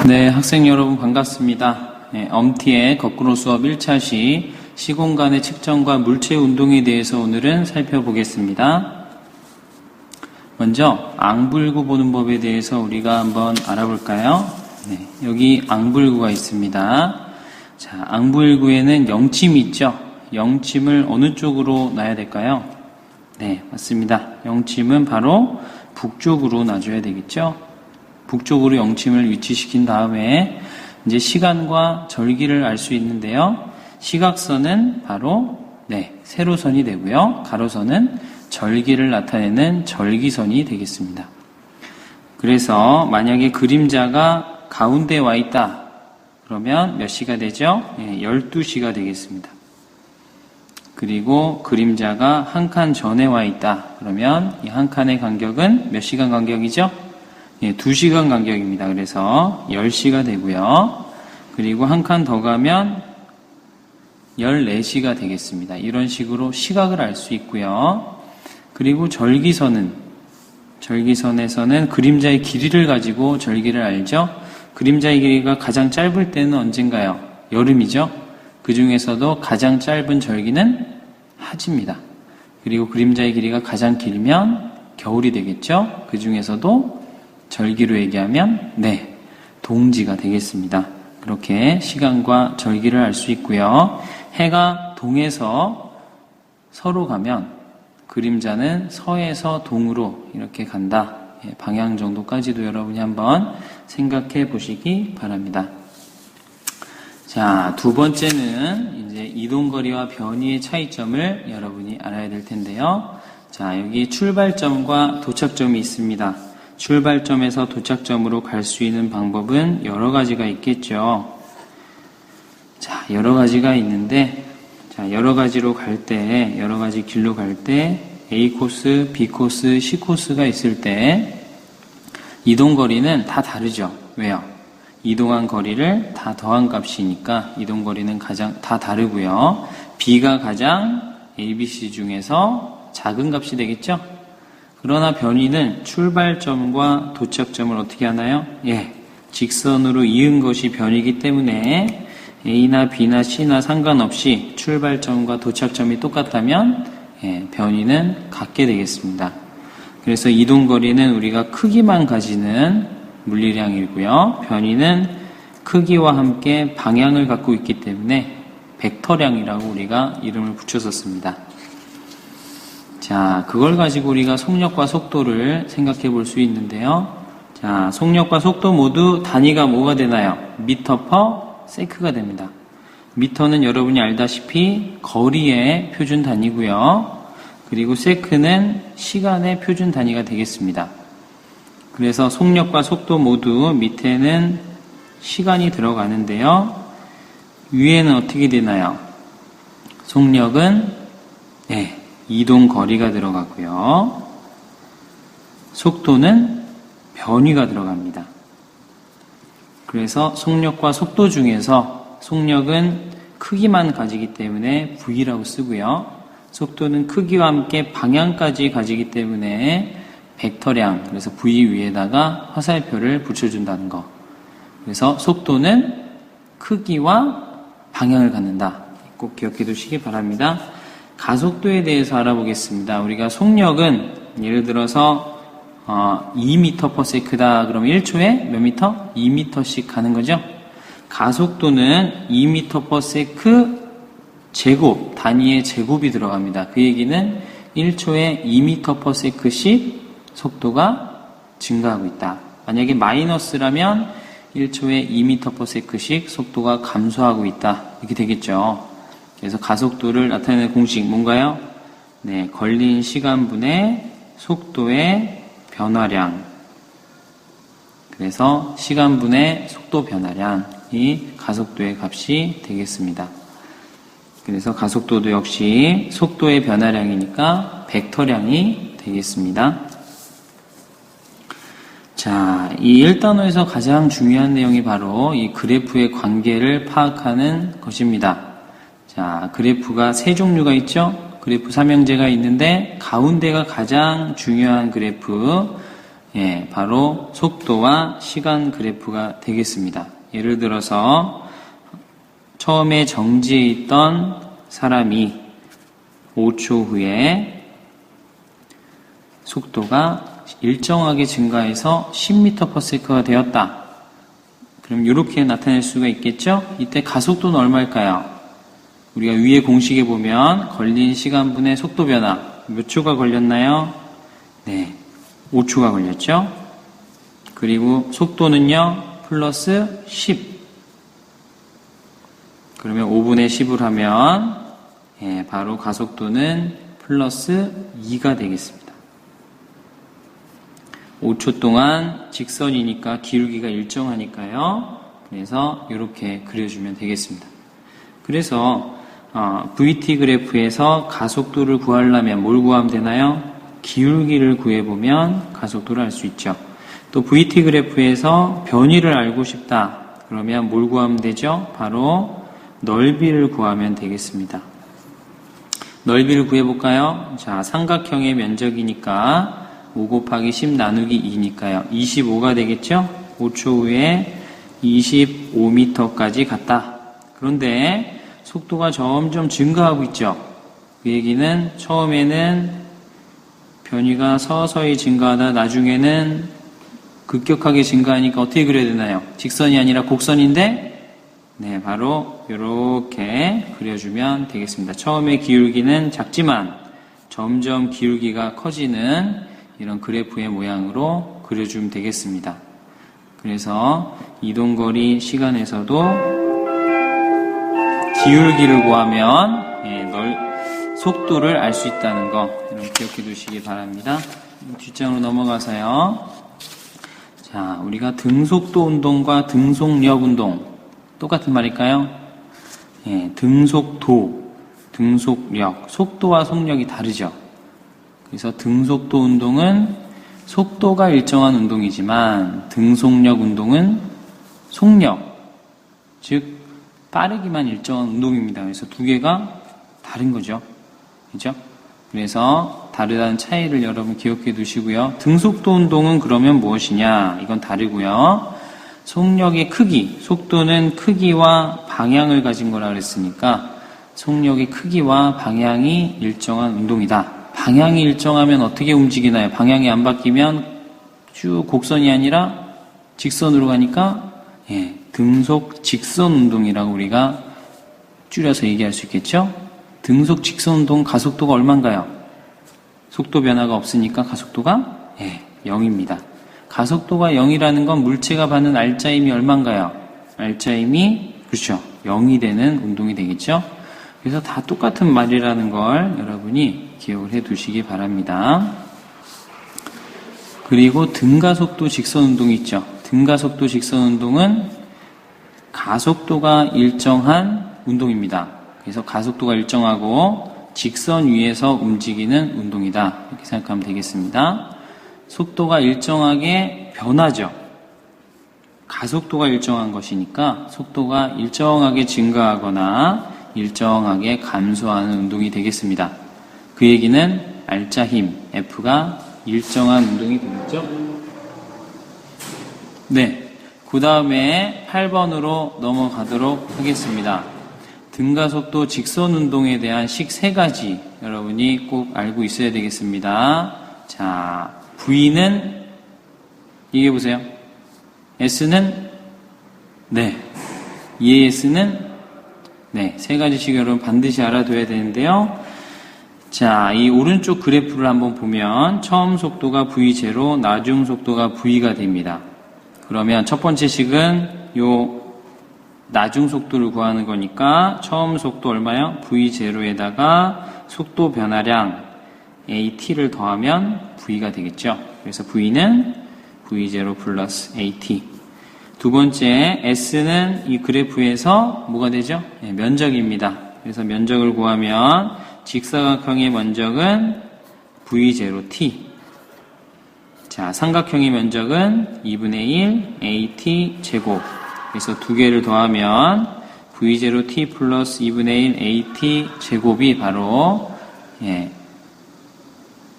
네, 학생 여러분 반갑습니다. 엄티의 거꾸로 수업 1차 시 시공간의 측정과 물체 운동에 대해서 오늘은 살펴보겠습니다. 먼저 앙불구 보는 법에 대해서 우리가 한번 알아볼까요? 네, 여기 앙불구가 있습니다. 자, 앙불구에는 영침이 있죠? 영침을 어느 쪽으로 놔야 될까요? 네, 맞습니다. 영침은 바로 북쪽으로 놔줘야 되겠죠? 북쪽으로 영침을 위치시킨 다음에 이제 시간과 절기를 알 수 있는데요. 시각선은 바로 세로선이 되고요. 가로선은 절기를 나타내는 절기선이 되겠습니다. 그래서 만약에 그림자가 가운데 와 있다. 그러면 몇 시가 되죠? 12시가 되겠습니다. 그리고 그림자가 한 칸 전에 와 있다. 그러면 이 한 칸의 간격은 몇 시간 간격이죠? 2시간 간격입니다. 그래서 10시가 되고요. 그리고 한 칸 더 가면 14시가 되겠습니다. 이런 식으로 시각을 알 수 있고요. 그리고 절기선에서는 그림자의 길이를 가지고 절기를 알죠. 그림자의 길이가 가장 짧을 때는 언젠가요? 여름이죠. 그 중에서도 가장 짧은 절기는 하지입니다. 그리고 그림자의 길이가 가장 길면 겨울이 되겠죠. 그 중에서도 절기로 얘기하면 동지가 되겠습니다. 그렇게 시간과 절기를 알 수 있고요. 해가 동에서 서로 가면 그림자는 서에서 동으로 이렇게 간다. 방향 정도까지도 여러분이 한번 생각해 보시기 바랍니다. 자, 두 번째는 이제 이동거리와 변이의 차이점을 여러분이 알아야 될 텐데요. 자, 여기 출발점과 도착점이 있습니다. 출발점에서 도착점으로 갈 수 있는 방법은 여러 가지가 있겠죠. 자, 여러 가지가 있는데, 자, 여러 가지로 갈 때, 여러 가지 길로 갈 때, A 코스, B 코스, C 코스가 있을 때, 이동거리는 다 다르죠. 왜요? 이동한 거리를 다 더한 값이니까, 이동거리는 다 다르고요. B가 가장 A, B, C 중에서 작은 값이 되겠죠? 그러나 변이는 출발점과 도착점을 어떻게 하나요? 직선으로 이은 것이 변이기 때문에 A나 B나 C나 상관없이 출발점과 도착점이 똑같다면 변이는 같게 되겠습니다. 그래서 이동거리는 우리가 크기만 가지는 물리량이고요. 변이는 크기와 함께 방향을 갖고 있기 때문에 벡터량이라고 우리가 이름을 붙였었습니다. 자, 그걸 가지고 우리가 속력과 속도를 생각해 볼 수 있는데요. 자, 속력과 속도 모두 단위가 뭐가 되나요? 미터 퍼 세크가 됩니다. 미터는 여러분이 알다시피 거리의 표준 단위고요. 그리고 세크는 시간의 표준 단위가 되겠습니다. 그래서 속력과 속도 모두 밑에는 시간이 들어가는데요. 위에는 어떻게 되나요? 속력은 이동 거리가 들어가고요. 속도는 변위가 들어갑니다. 그래서 속력과 속도 중에서 속력은 크기만 가지기 때문에 V라고 쓰고요. 속도는 크기와 함께 방향까지 가지기 때문에 벡터량, 그래서 V 위에다가 화살표를 붙여준다는 거. 그래서 속도는 크기와 방향을 갖는다. 꼭 기억해 두시기 바랍니다. 가속도에 대해서 알아보겠습니다. 우리가 속력은 예를 들어서 2m/s다. 그러면 1초에 몇 미터? 2m씩 가는 거죠. 가속도는 2m/s 제곱, 단위의 제곱이 들어갑니다. 그 얘기는 1초에 2m/s씩 속도가 증가하고 있다. 만약에 마이너스라면 1초에 2m/s씩 속도가 감소하고 있다. 이렇게 되겠죠. 그래서 가속도를 나타내는 공식 뭔가요? 걸린 시간분의 속도의 변화량. 그래서 시간분의 속도 변화량이 가속도의 값이 되겠습니다. 그래서 가속도도 역시 속도의 변화량이니까 벡터량이 되겠습니다. 자, 이 1단원에서 가장 중요한 내용이 바로 이 그래프의 관계를 파악하는 것입니다. 자, 그래프가 세 종류가 있죠? 그래프 삼형제가 있는데 가운데가 가장 중요한 그래프, 바로 속도와 시간 그래프가 되겠습니다. 예를 들어서 처음에 정지해 있던 사람이 5초 후에 속도가 일정하게 증가해서 10m/s가 되었다. 그럼 이렇게 나타낼 수가 있겠죠? 이때 가속도는 얼마일까요? 우리가 위에 공식에 보면 걸린 시간분의 속도 변화 몇 초가 걸렸나요? 네, 5초가 걸렸죠? 그리고 속도는요, 플러스 10. 그러면 5분의 10을 하면 바로 가속도는 플러스 2가 되겠습니다. 5초 동안 직선이니까 기울기가 일정하니까요. 그래서 이렇게 그려주면 되겠습니다. 그래서 VT 그래프에서 가속도를 구하려면 뭘 구하면 되나요? 기울기를 구해보면 가속도를 알 수 있죠. 또 VT 그래프에서 변위를 알고 싶다. 그러면 뭘 구하면 되죠? 바로 넓이를 구하면 되겠습니다. 넓이를 구해볼까요? 자, 삼각형의 면적이니까 5 곱하기 10 나누기 2니까요. 25가 되겠죠? 5초 후에 25m까지 갔다. 그런데 속도가 점점 증가하고 있죠. 그 얘기는 처음에는 변위가 서서히 증가하다 나중에는 급격하게 증가하니까 어떻게 그려야 되나요? 직선이 아니라 곡선인데 네, 바로 이렇게 그려주면 되겠습니다. 처음에 기울기는 작지만 점점 기울기가 커지는 이런 그래프의 모양으로 그려주면 되겠습니다. 그래서 이동거리 시간에서도 기울기를 구하면 속도를 알 수 있다는 거 여러분 기억해 두시기 바랍니다. 뒷장으로 넘어가서요. 자, 우리가 등속도 운동과 등속력 운동 똑같은 말일까요? 등속도, 등속력, 속도와 속력이 다르죠. 그래서 등속도 운동은 속도가 일정한 운동이지만 등속력 운동은 속력, 즉 빠르기만 일정한 운동입니다. 그래서 두 개가 다른 거죠. 그죠? 그래서 다르다는 차이를 여러분 기억해 두시고요. 등속도 운동은 그러면 무엇이냐? 이건 다르고요. 속력의 크기, 속도는 크기와 방향을 가진 거라 그랬으니까 속력의 크기와 방향이 일정한 운동이다. 방향이 일정하면 어떻게 움직이나요? 방향이 안 바뀌면 쭉 곡선이 아니라 직선으로 가니까 등속 직선 운동이라고 우리가 줄여서 얘기할 수 있겠죠? 등속 직선 운동 가속도가 얼마인가요? 속도 변화가 없으니까 가속도가 0입니다. 가속도가 0이라는 건 물체가 받는 알짜힘이 얼마인가요? 알짜힘이 그렇죠. 0이 되는 운동이 되겠죠? 그래서 다 똑같은 말이라는 걸 여러분이 기억을 해 두시기 바랍니다. 그리고 등가속도 직선 운동이 있죠. 등가속도 직선 운동은 가속도가 일정한 운동입니다. 그래서 가속도가 일정하고 직선 위에서 움직이는 운동이다. 이렇게 생각하면 되겠습니다. 속도가 일정하게 변하죠. 가속도가 일정한 것이니까 속도가 일정하게 증가하거나 일정하게 감소하는 운동이 되겠습니다. 그 얘기는 알짜힘 F가 일정한 운동이 되겠죠? 네. 그 다음에 8번으로 넘어가도록 하겠습니다. 등가속도 직선 운동에 대한 식 3가지 여러분이 꼭 알고 있어야 되겠습니다. 자, V는 얘기해 보세요. S는 EAS는 3가지씩 여러분 반드시 알아둬야 되는데요. 자, 이 오른쪽 그래프를 한번 보면 처음 속도가 V0, 나중 속도가 V가 됩니다. 그러면 첫 번째 식은 요 나중 속도를 구하는 거니까 처음 속도 얼마요? V0에다가 속도 변화량 AT를 더하면 V가 되겠죠. 그래서 V는 V0 플러스 AT. 두 번째 S는 이 그래프에서 뭐가 되죠? 면적입니다. 그래서 면적을 구하면 직사각형의 면적은 V0T. 자, 삼각형의 면적은 2분의 1 AT 제곱. 그래서 두 개를 더하면 V0T 플러스 2분의 1 AT 제곱이 바로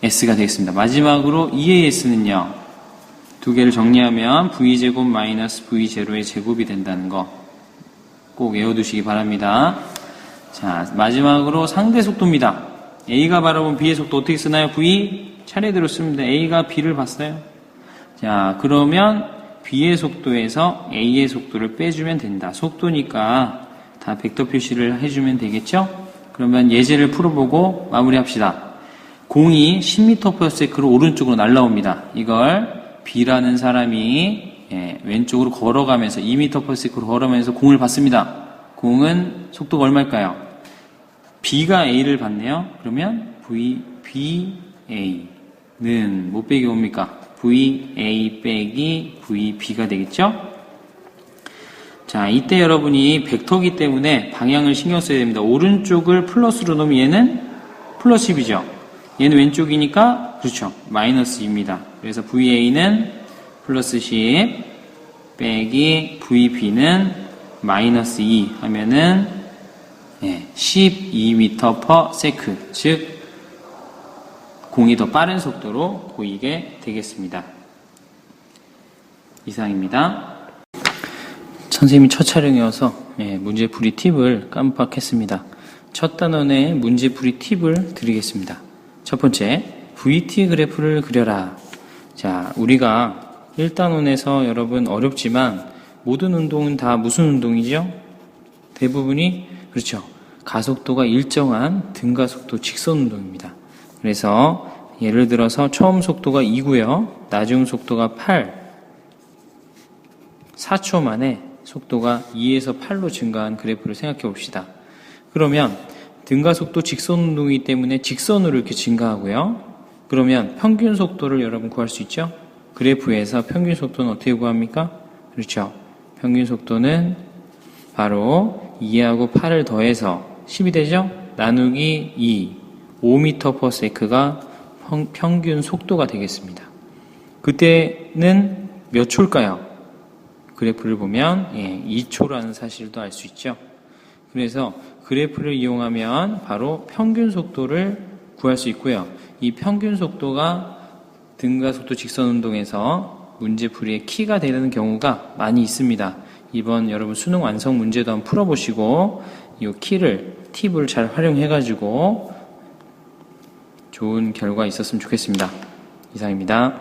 S가 되겠습니다. 마지막으로 EAS는요. 두 개를 정리하면 v제곱 마이너스 v0의 제곱이 된다는 거 꼭 외워두시기 바랍니다. 자, 마지막으로 상대 속도입니다. A가 바라본 B의 속도 어떻게 쓰나요? V 차례대로 씁니다. A가 B를 봤어요. 자, 그러면 B의 속도에서 A의 속도를 빼주면 된다. 속도니까 다 벡터 표시를 해주면 되겠죠? 그러면 예제를 풀어보고 마무리합시다. 공이 10m/s로 오른쪽으로 날라옵니다. 이걸 B라는 사람이 왼쪽으로 걸어가면서 2m/s로 걸어가면서 공을 받습니다. 공은 속도가 얼마일까요? B가 A를 받네요. 그러면 VBA는 못 빼기 뭡니까? VA 빼기 VB가 되겠죠? 자, 이때 여러분이 벡터기 때문에 방향을 신경 써야 됩니다. 오른쪽을 플러스로 놓으면 얘는 플러스 10이죠. 얘는 왼쪽이니까 그렇죠. 마이너스 2입니다. 그래서 VA는 플러스 10 빼기 VB는 마이너스 2 하면은 12m/s 즉 공이 더 빠른 속도로 보이게 되겠습니다. 이상입니다. 선생님이 첫 촬영이어서 문제풀이 팁을 깜빡했습니다. 첫 단원의 문제풀이 팁을 드리겠습니다. 첫 번째, VT 그래프를 그려라. 자, 우리가 1단원에서 여러분 어렵지만 모든 운동은 다 무슨 운동이죠? 대부분이 그렇죠. 가속도가 일정한 등가속도 직선 운동입니다. 그래서 예를 들어서 처음 속도가 2고요. 나중 속도가 8. 4초 만에 속도가 2에서 8로 증가한 그래프를 생각해 봅시다. 그러면 등가속도 직선 운동이기 때문에 직선으로 이렇게 증가하고요. 그러면 평균 속도를 여러분 구할 수 있죠? 그래프에서 평균 속도는 어떻게 구합니까? 그렇죠. 평균 속도는 바로 2하고 8을 더해서 10이 되죠? 나누기 2, 5m/s가 평균 속도가 되겠습니다. 그때는 몇 초일까요? 그래프를 보면 2초라는 사실도 알 수 있죠. 그래서 그래프를 이용하면 바로 평균 속도를 구할 수 있고요. 이 평균 속도가 등가속도 직선 운동에서 문제풀이의 키가 되는 경우가 많이 있습니다. 이번 여러분 수능 완성 문제도 한번 풀어보시고 이 팁을 잘 활용해가지고 좋은 결과 있었으면 좋겠습니다. 이상입니다.